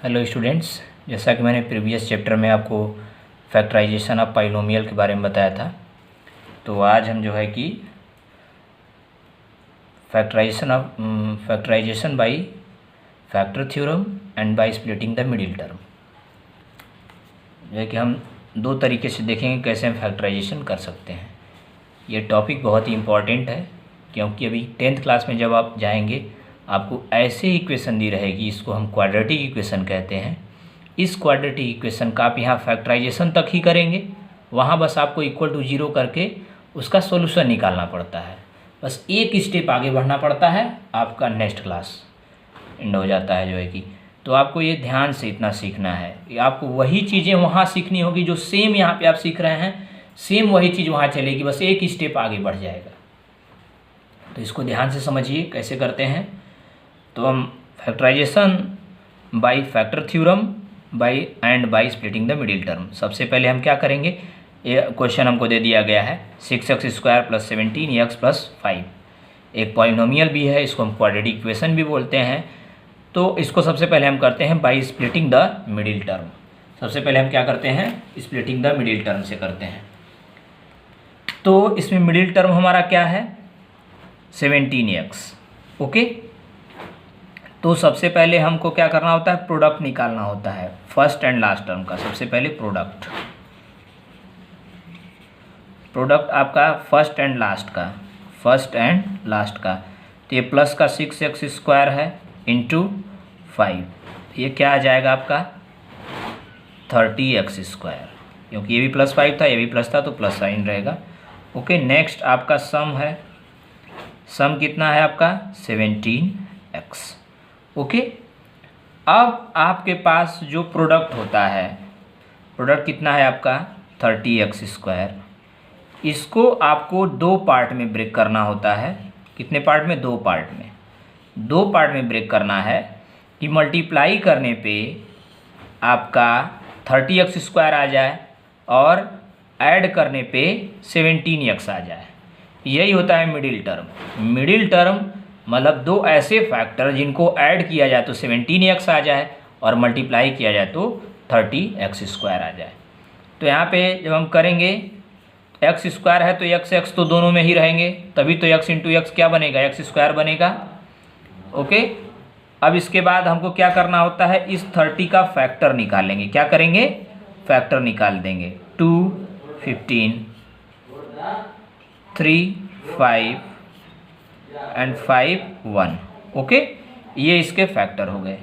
Hello students, जैसा कि मैंने प्रीवियस चैप्टर में आपको फैक्टराइजेशन ऑफ पाइनोमियल के बारे में बताया था, तो आज हम जो है कि factorization by factor theorem and by splitting the middle term, जो है कि हम दो तरीके से देखेंगे कैसे हम फैक्टराइजेशन कर सकते हैं। ये टॉपिक बहुत ही इम्पॉर्टेंट है, क्योंकि अभी 10th क्लास में जब आप जाएंगे आपको ऐसे इक्वेशन दी रहेगी, इसको हम क्वाड्रेटिक इक्वेशन कहते हैं। इस क्वाड्रेटिक इक्वेशन का आप यहाँ फैक्टराइजेशन तक ही करेंगे, वहाँ बस आपको इक्वल टू 0 करके उसका सॉल्यूशन निकालना पड़ता है। बस एक स्टेप आगे बढ़ना पड़ता है, आपका नेक्स्ट क्लास एंड हो जाता है जो है कि। तो आपको ये ध्यान से इतना सीखना है, आपको वही चीज़ें वहाँ सीखनी होगी जो सेम यहाँ पे आप सीख रहे हैं, सेम वही चीज़ वहाँ चलेगी, बस एक स्टेप आगे बढ़ जाएगा। तो इसको ध्यान से समझिए कैसे करते हैं। तो हम factorization by factor theorem by splitting the middle term. सबसे पहले हम क्या करेंगे, ये क्वेश्चन हमको दे दिया गया है 6x² + 17x + 5। एक पॉलिनोमियल भी है, इसको हम क्वाड्रेटिक इक्वेशन भी बोलते हैं। तो इसको सबसे पहले हम करते हैं bye splitting the middle term. सबसे पहले हम क्या करते हैं, स्प्लिटिंग द मिडिल टर्म से करते हैं। तो इसमें मिडिल टर्म हमारा क्या है, 17x। ओके, तो सबसे पहले हमको क्या करना होता है, प्रोडक्ट निकालना होता है फर्स्ट एंड लास्ट टर्म का। सबसे पहले प्रोडक्ट आपका फर्स्ट एंड लास्ट का। तो ये प्लस का 6x² है इंटू 5, ये क्या आ जाएगा आपका 30x², क्योंकि ये भी +5 था ये भी प्लस था तो प्लस साइन रहेगा। ओके, नेक्स्ट आपका सम है, सम कितना है आपका 17x। ओके, अब आपके पास जो प्रोडक्ट होता है, प्रोडक्ट कितना है आपका 30x²। इसको आपको दो पार्ट में ब्रेक करना होता है। कितने पार्ट में, दो पार्ट में ब्रेक करना है कि मल्टीप्लाई करने पे आपका 30x² आ जाए और ऐड करने पे 17x आ जाए। यही होता है मिडिल टर्म। मिडिल टर्म मतलब दो ऐसे फैक्टर जिनको ऐड किया जाए तो 17x आ जाए और मल्टीप्लाई किया जाए तो 30x² आ जाए। तो यहाँ पे जब हम करेंगे x² है तो x तो दोनों में ही रहेंगे, तभी तो x × x क्या बनेगा, x² बनेगा। ओके, अब इसके बाद हमको क्या करना होता है, इस 30 का फैक्टर निकालेंगे। क्या करेंगे, फैक्टर निकाल देंगे। 2 15 3 5 एंड 5 1। ओके, ये इसके फैक्टर हो गए।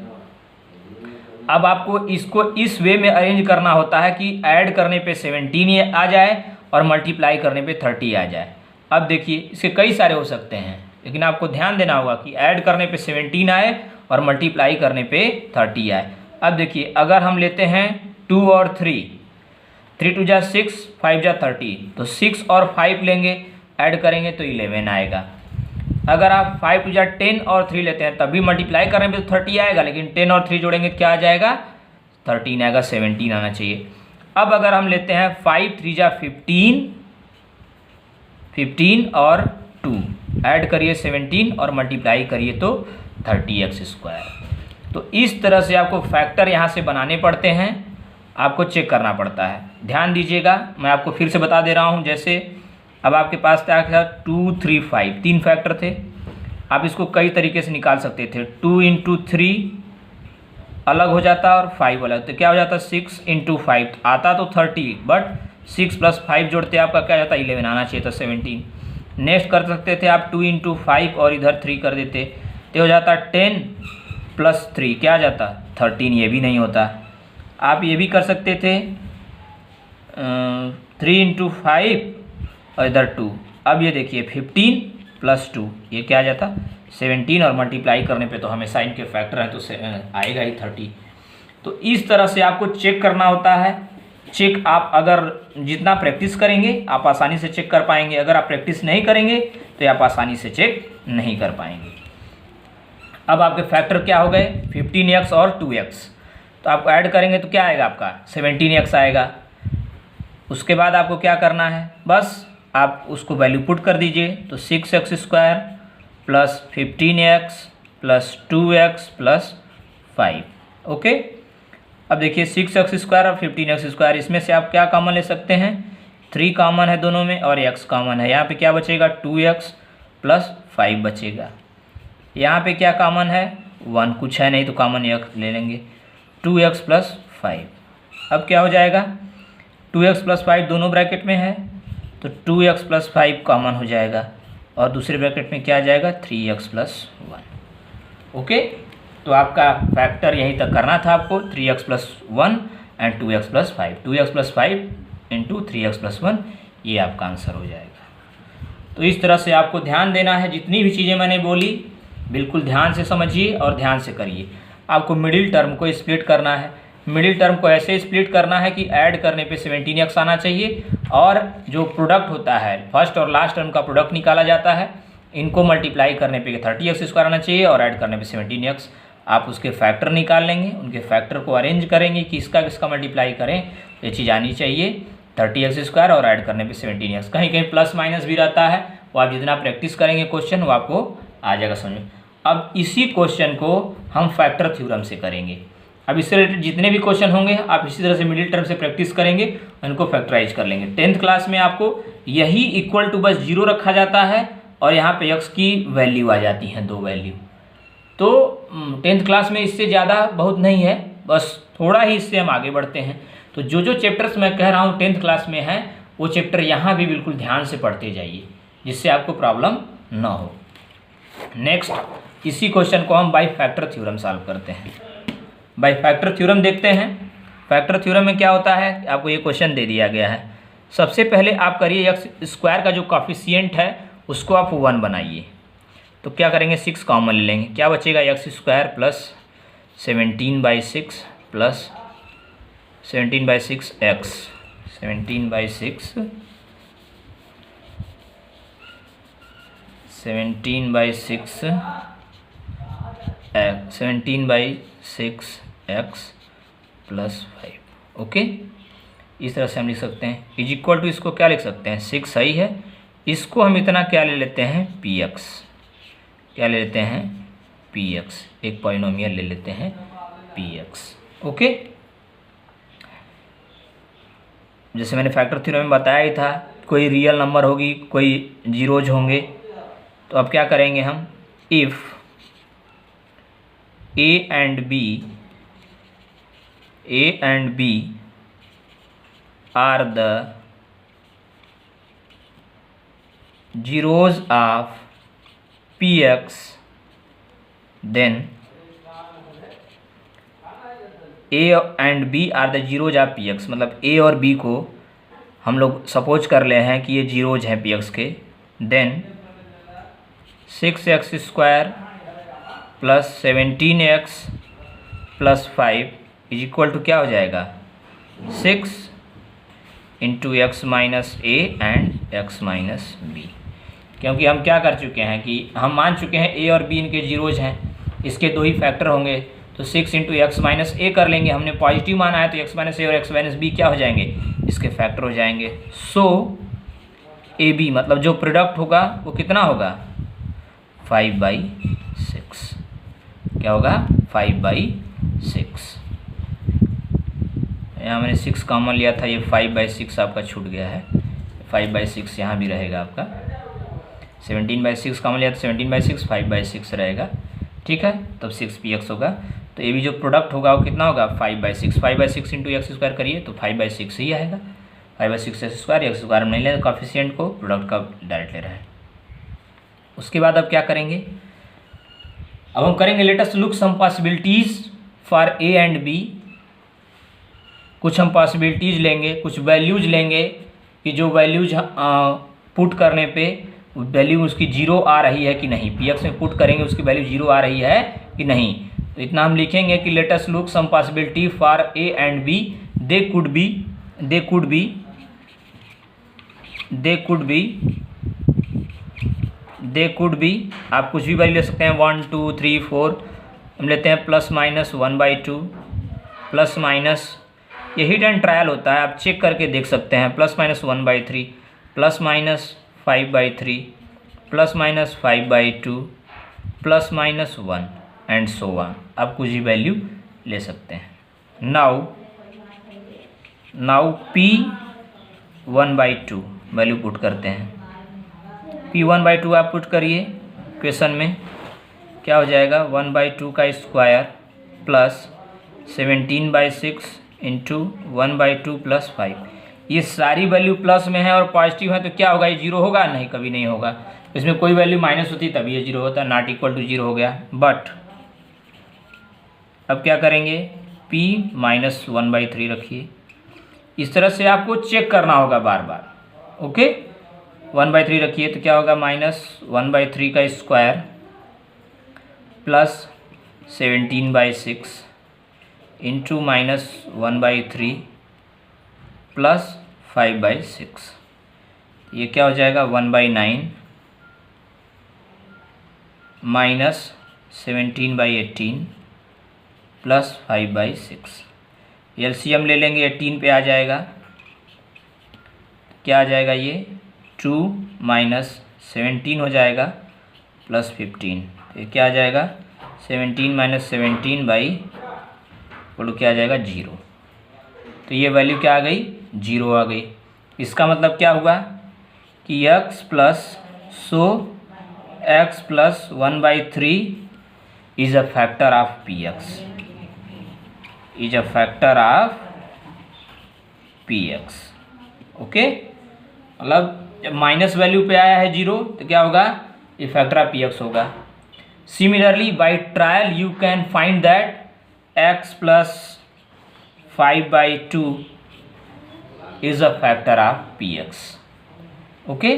अब आपको इसको इस वे में अरेंज करना होता है कि ऐड करने पे 17 आ जाए और मल्टीप्लाई करने पे 30 आ जाए। अब देखिए इसके कई सारे हो सकते हैं, लेकिन आपको ध्यान देना होगा कि ऐड करने पे 17 आए और मल्टीप्लाई करने पे 30 आए। अब देखिए अगर हम लेते हैं 2 और 3, 3 × 2 = 6, 5 × 30, तो 6 और 5 लेंगे, ऐड करेंगे तो 11 आएगा। अगर आप 5 × 2 = 10 और 3 लेते हैं तब भी मल्टीप्लाई करें तो 30 आएगा, लेकिन 10 और 3 जोड़ेंगे क्या आ जाएगा, 13 आएगा, 17 आना चाहिए। अब अगर हम लेते हैं 5 × 3 = 15, 15 और 2 ऐड करिए 17 और मल्टीप्लाई करिए तो 30x²। तो इस तरह से आपको फैक्टर यहाँ से बनाने पड़ते हैं, आपको चेक करना पड़ता है। ध्यान दीजिएगा, मैं आपको फिर से बता दे रहा हूँ। जैसे अब आपके पास क्या था, 2 3 5, 3 फैक्टर थे। आप इसको कई तरीके से निकाल सकते थे। 2 × 3 अलग हो जाता और 5 अलग, तो क्या हो जाता 6 × 5 आता तो 30, बट 6 + 5 जोड़ते आपका क्या जाता 11, आना चाहिए था 17। नेक्स्ट कर सकते थे आप 2 × 5 और इधर 3 कर देते तो हो जाता 10 + 3 क्या आ जाता 13, ये भी नहीं होता। आप ये भी कर सकते थे 3 × 5 और इधर 2। अब ये देखिए 15 + 2 ये क्या आ जाता 17 और मल्टीप्लाई करने पे तो हमें साइन के फैक्टर हैं तो आएगा ही 30। तो इस तरह से आपको चेक करना होता है। चेक आप अगर जितना प्रैक्टिस करेंगे आप आसानी से चेक कर पाएंगे, अगर आप प्रैक्टिस नहीं करेंगे तो आप आसानी से चेक नहीं कर पाएंगे। अब आपके फैक्टर क्या हो गए, 15x और 2x। तो आप ऐड करेंगे तो क्या आएगा आपका 17x आएगा। उसके बाद आपको क्या करना है, बस आप उसको वैल्यू पुट कर दीजिए। तो 6x² + 15x + 2x + 5। ओके, अब देखिए 6x² और 15x², इसमें से आप क्या कॉमन ले सकते हैं, 3 कॉमन है दोनों में और x कॉमन है। यहाँ पे क्या बचेगा, 2x + 5 बचेगा। यहाँ पे क्या कॉमन है, 1 कुछ है नहीं तो कॉमन x ले लेंगे, 2x + 5। अब क्या हो जाएगा, 2x + 5 दोनों ब्रैकेट में है तो 2x + 5 कॉमन हो जाएगा और दूसरे ब्रैकेट में क्या आ जाएगा, 3x + 1। ओके, तो आपका फैक्टर यहीं तक करना था आपको, 3x + 1 and 2x + 5, 2x + 5 × 3x + 1, ये आपका आंसर हो जाएगा। तो इस तरह से आपको ध्यान देना है, जितनी भी चीज़ें मैंने बोली बिल्कुल ध्यान से समझिए और ध्यान से करिए। आपको मिडिल टर्म को स्प्लिट करना है। मिडिल टर्म को ऐसे स्प्लिट करना है कि ऐड करने पे 17x आना चाहिए और जो प्रोडक्ट होता है, फर्स्ट और लास्ट टर्म का प्रोडक्ट निकाला जाता है, इनको मल्टीप्लाई करने पे 30x² आना चाहिए और ऐड करने पे 17x। आप उसके फैक्टर निकाल लेंगे, उनके फैक्टर को अरेंज करेंगे कि इसका किसका मल्टीप्लाई करें, ये चीज़ आनी चाहिए, 30x² और ऐड करने पे 17x। कहीं कहीं प्लस माइनस भी रहता है, वो आप जितना प्रैक्टिस करेंगे क्वेश्चन वो आपको आ जाएगा समझ। अब इसी क्वेश्चन को हम फैक्टर थ्योरम से करेंगे। अब इससे रिलेटेड जितने भी क्वेश्चन होंगे आप इसी तरह से मिडिल टर्म से प्रैक्टिस करेंगे, उनको फैक्टराइज कर लेंगे। 10th क्लास में आपको यही इक्वल टू बस 0 रखा जाता है और यहाँ पे x की वैल्यू आ जाती है, 2 वैल्यू। तो 10th क्लास में इससे ज़्यादा बहुत नहीं है, बस थोड़ा ही इससे हम आगे बढ़ते हैं। तो जो जो चैप्टर्स मैं कह रहा हूँ 10th क्लास में हैं, वो चैप्टर यहाँ भी बिल्कुल ध्यान से पढ़ते जाइए, जिससे आपको प्रॉब्लम ना हो। नेक्स्ट, इसी क्वेश्चन को हम बाई फैक्टर थ्योरम सॉल्व करते हैं। बाई फैक्टर थ्योरम देखते हैं। फैक्टर थ्योरम में क्या होता है, आपको ये क्वेश्चन दे दिया गया है। सबसे पहले आप करिए x² का जो कॉफिशिएंट है उसको आप 1 बनाइए। तो क्या करेंगे, 6 कॉमन ले लेंगे, क्या बचेगा, x² + 17/6 + 17/6 x, 17/6 x + 5। ओके, इस तरह से हम लिख सकते हैं। इज इक्वल टू, इसको क्या लिख सकते हैं, 6 सही है, इसको हम इतना क्या ले लेते हैं, px, क्या ले लेते हैं, px, एक पॉलिनोमियल ले लेते हैं px। ओके, जैसे मैंने फैक्टर थ्योरम में बताया ही था, कोई रियल नंबर होगी, कोई जीरोज होंगे, तो अब क्या करेंगे हम, if a and b are the zeros of px, then a and b are the zeros of px, मतलब a और b को हम लोग सपोज कर ले हैं कि ये जीरोज हैं px के, then 6x² + 17x + 5 is equal to क्या हो जाएगा, 6 × x - a and x - b। क्योंकि हम क्या कर चुके हैं कि हम मान चुके हैं a और b इनके जीरोज हैं, इसके 2 ही फैक्टर होंगे, तो 6 × x - a कर लेंगे। हमने पॉजिटिव माना है तो x - a और x - b क्या हो जाएंगे, इसके फैक्टर हो जाएंगे। सो ab मतलब जो प्रोडक्ट होगा वो कितना होगा, 5/6, क्या होगा, 5/6। यहाँ मैंने 6 कॉमन लिया था, ये 5/6 आपका छूट गया है, 5/6 यहाँ भी रहेगा आपका। 17/6 कॉमन लिया तो 17/6, 5/6 रहेगा, ठीक है, तब 6px होगा। तो ये भी जो प्रोडक्ट होगा वो कितना होगा, 5/6, 5/6 × x² करिए तो 5/6 ही आएगा। 5/6 x² में नहीं ले कॉफिशिएंट को, प्रोडक्ट का डायरेक्ट ले रहा है। उसके बाद अब क्या करेंगे, अब हम करेंगे let us look some possibilities for a and b। कुछ हम पॉसिबिलिटीज़ लेंगे, कुछ वैल्यूज लेंगे कि जो वैल्यूज पुट करने पे वैल्यू उसकी 0 आ रही है कि नहीं, px में पुट करेंगे उसकी वैल्यू 0 आ रही है कि नहीं। तो इतना हम लिखेंगे कि let us look some possibility for a and b, they could be, आप कुछ भी वैल्यू ले सकते हैं, 1 2 3 4, हम लेते हैं ±1/2, प्लस माइनस, ये हिट एंड ट्रायल होता है, आप चेक करके देख सकते हैं, ±1/3, ±5/3, ±5/2, ±1 एंड सो ऑन। आप कुछ भी वैल्यू ले सकते हैं। नाउ P 1/2 वैल्यू पुट करते हैं। P 1/2 आप पुट करिए क्वेश्चन में, क्या हो जाएगा 1/2 का स्क्वायर प्लस 17/6 इंटू 1/2 प्लस 5। ये सारी वैल्यू प्लस में है और पॉजिटिव है तो क्या होगा, ये जीरो होगा? नहीं, कभी नहीं होगा। इसमें कोई वैल्यू माइनस होती तभी ये जीरो होता, नॉट इक्वल टू जीरो हो गया। बट अब क्या करेंगे, P -1/3 रखिए। इस तरह से आपको चेक करना होगा बार बार। ओके, 1/3 रखिए तो क्या होगा, -1/3 का स्क्वायर प्लस 17/6 इंटू -1/3 प्लस 5/6। ये क्या हो जाएगा 1/9 माइनस 17/18 प्लस 5/6। एलसीएम ले लेंगे, 18 पे आ जाएगा। क्या आ जाएगा, ये 2 - 17 हो जाएगा प्लस 15। ये क्या आ जाएगा 17 - 17 क्या आ जाएगा 0। तो ये वैल्यू क्या आ गई, 0 आ गई। इसका मतलब क्या हुआ कि x plus 1/3 is a factor of px, is a factor of px। Okay, मतलब जब माइनस वैल्यू पे आया है 0 तो क्या होगा, ये फैक्टर ऑफ px होगा। Similarly by trial you can find that x plus 5/2 is a factor of px। Okay,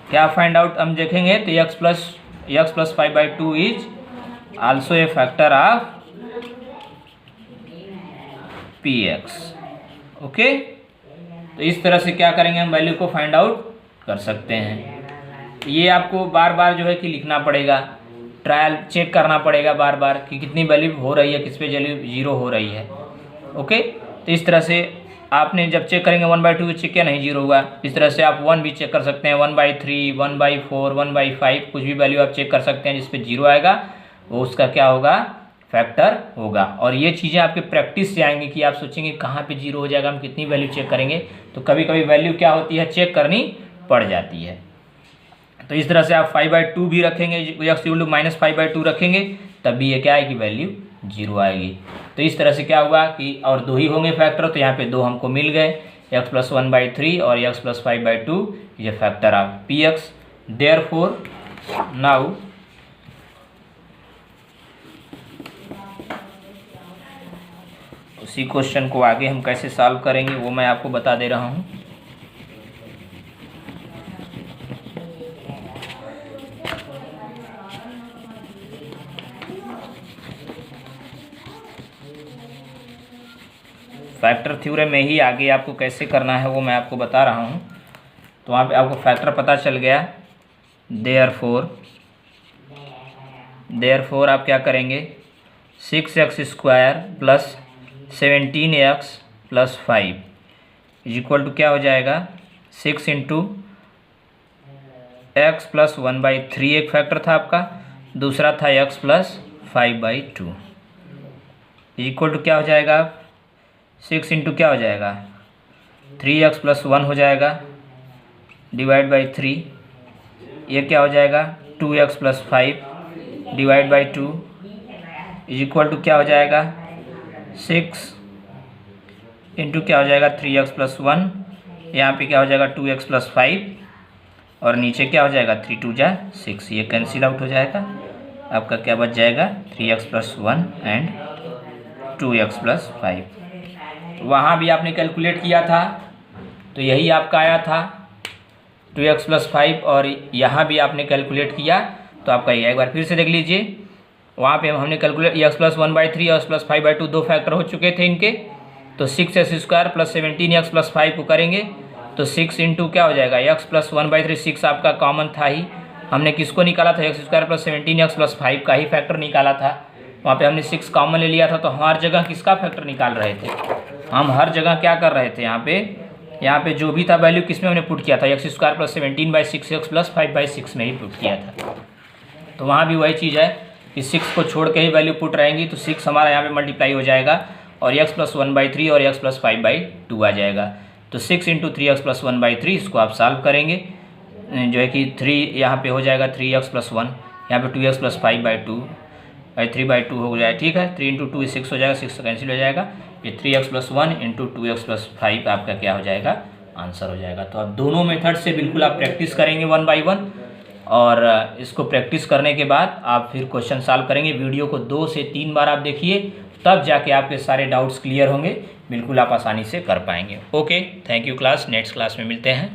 क्या फाइंड आउट हम देखेंगे तो x plus 5/2 is also a factor of px। Okay, तो इस तरह से क्या करेंगे, हम वैल्यू को फाइंड आउट कर सकते हैं। ये आपको बार बार जो है कि लिखना पड़ेगा, ट्रायल चेक करना पड़ेगा बार बार कि कितनी वैल्यू हो रही है, किस पे वैल्यू 0 हो रही है। ओके, तो इस तरह से आपने जब चेक करेंगे 1/2 चेक किया, नहीं 0 हुआ। इस तरह से आप 1 भी चेक कर सकते हैं, 1/3, 1/4, 1/5 कुछ भी वैल्यू आप चेक कर सकते हैं। जिस पे 0 आएगा वो उसका क्या होगा, फैक्टर होगा। और ये चीज़ें आपके प्रैक्टिस से आएंगी कि आप सोचेंगे कहाँ पे 0 हो जाएगा, हम कितनी वैल्यू चेक करेंगे। तो कभी कभी वैल्यू क्या होती है, चेक करनी पड़ जाती है। तो इस तरह से आप 5/2 भी रखेंगे, -5/2 रखेंगे, तब भी ये क्या है कि वैल्यू 0 आएगी। तो इस तरह से क्या हुआ कि और 2 ही होंगे फैक्टर, तो यहाँ पे 2 हमको मिल गए, x प्लस 1/3 और x प्लस 5/2 ये factor of px। Therefore now उसी क्वेश्चन को आगे हम कैसे सॉल्व करेंगे वो मैं आपको बता दे रहा हूँ। फैक्टर थ्योरम में ही आगे आपको कैसे करना है वो मैं आपको बता रहा हूँ। तो वहाँ पे आपको फैक्टर पता चल गया। देयरफॉर आप क्या करेंगे, 6x² plus 17x plus 5 is equal to क्या हो जाएगा, 6 इंटू x प्लस 1/3 एक फैक्टर था आपका, दूसरा था x plus 5/2 is equal to क्या हो जाएगा, 6 इंटू क्या हो जाएगा 3x प्लस 1 हो जाएगा डिवाइड बाई 3। ये क्या हो जाएगा 2x plus 5 divide by 2 is equal to क्या हो जाएगा 6 इंटू क्या हो जाएगा 3x प्लस 1। यहाँ पे क्या हो जाएगा 2x प्लस 5 और नीचे क्या हो जाएगा 3 2 जा 6। ये कैंसिल आउट हो जाएगा, आपका क्या बच जाएगा 3x plus 1 and 2x plus 5। वहाँ भी आपने कैलकुलेट किया था तो यही आपका आया था 2x प्लस 5 और यहाँ भी आपने कैलकुलेट किया तो आपका ये। एक बार फिर से देख लीजिए, वहाँ पे हमने कैलकुलेट x प्लस 1/3 और x प्लस 5/2 दो फैक्टर हो चुके थे इनके। तो 6x² प्लस 17x प्लस 5 को करेंगे तो 6 इंटू क्या हो जाएगा x प्लस 1/3 6 आपका कॉमन था ही। हमने किसको निकाला था x² प्लस 17x प्लस 5 का ही फैक्टर निकाला था। वहाँ पे हमने 6 कॉमन ले लिया था तो हम हर जगह किसका फैक्टर निकाल रहे थे, हम हर जगह क्या कर रहे थे, यहाँ पे जो भी था वैल्यू किस में हमने पुट किया था x² प्लस 17/6 x प्लस 5/6 में ही पुट किया था। तो वहाँ भी वही चीज़ है कि 6 को छोड़ के ही वैल्यू पुट रहेंगी तो 6 हमारा यहाँ पे मल्टीप्लाई हो जाएगा और x प्लस 1/3 और x प्लस 5/2 आ जाएगा। तो 6 इंटू 3x प्लस 1/3 इसको आप सॉल्व करेंगे, जो है कि 3 यहाँ पे हो जाएगा 3x प्लस 1, यहाँ पे 2x प्लस 5/2 3/2 हो जाएगा। ठीक है, 3 इंटू 2 6 हो जाएगा, 6 कैंसिल हो जाएगा। ये 3x plus 1 into 2x plus 5 आपका क्या हो जाएगा, आंसर हो जाएगा। तो अब दोनों मेथड से बिल्कुल आप प्रैक्टिस करेंगे 1 बाई 1, और इसको प्रैक्टिस करने के बाद आप फिर क्वेश्चन सॉल्व करेंगे। वीडियो को 2 से 3 बार आप देखिए, तब जाके आपके सारे डाउट्स क्लियर होंगे, बिल्कुल आप आसानी से कर पाएंगे। Okay, thank you class, next class में मिलते हैं।